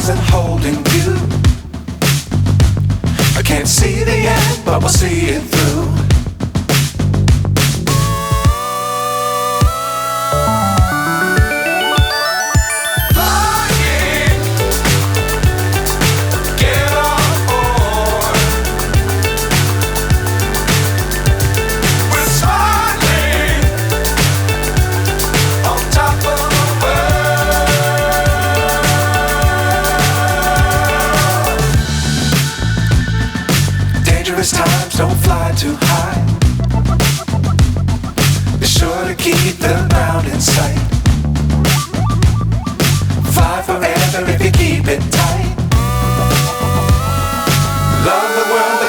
stars and holding you. I can't see the end, but we'll see it through. Times don't fly too high. Be sure to keep the ground in sight.